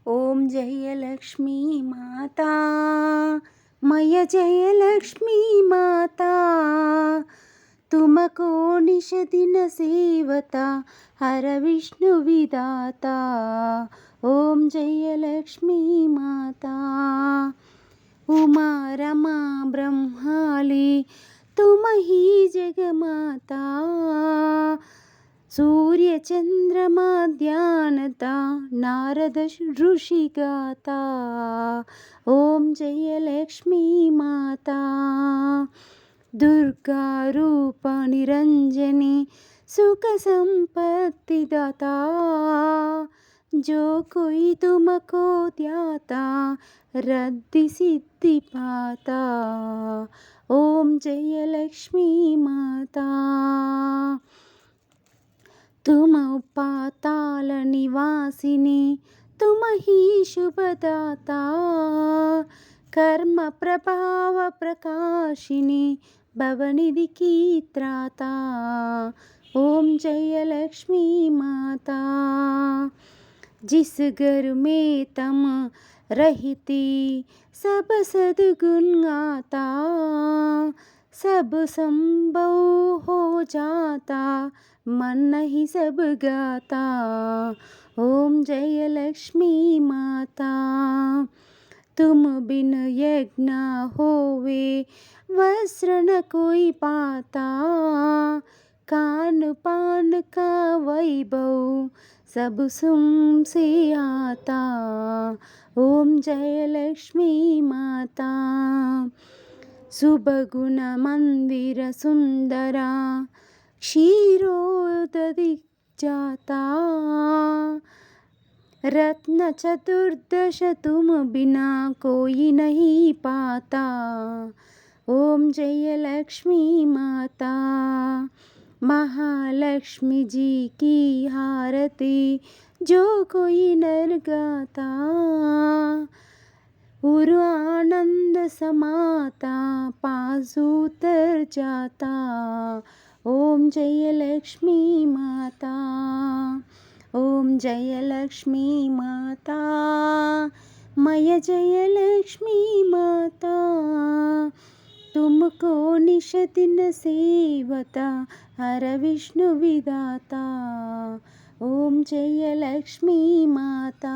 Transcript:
ओम जय लक्ष्मी माता मय जय लक्ष्मी माता तुमको निश दिन सेवता हर विष्णु विदाता। ओम जय लक्ष्मी माता उमा रमा ब्रह्माली तुम ही जगमाता सूर्य चंद्रमा ध्यानता नारद ऋषि गाता। ओम जय लक्ष्मी माता दुर्गा रूप निरंजनी सुख संपत्ति दाता जो कोई तुमको ध्याता रद्दि सिद्धि पाता। ओम जय लक्ष्मी माता तुम पाताल निवासिनी तुम ही शुभदाता कर्म प्रभाव प्रकाशिनी भवनिधि की त्राता। ओम जय लक्ष्मी माता जिस घर में तम रहती सब सद्गुण गाता सब संभव हो जाता मन नहीं सब गाता। ओम जय लक्ष्मी माता तुम बिन यज्ञ होवे वस्त्र न कोई पाता कान पान का वैभव सब सुम से आता। ओम जय लक्ष्मी माता सुबगुण मंदिर सुंदरा क्षीरोदधि जाता रत्न चतुर्दश तुम बिना कोई नहीं पाता। ओम जय लक्ष्मी माता महालक्ष्मी जी की हारती जो कोई नर गाता उर आनंद समाता पास उतर जाता। ओम जय लक्ष्मी माता ओम जय लक्ष्मी माता मय जय लक्ष्मी माता तुमको निश दिन सेवता हर विष्णु विदाता। ओम जय लक्ष्मी माता।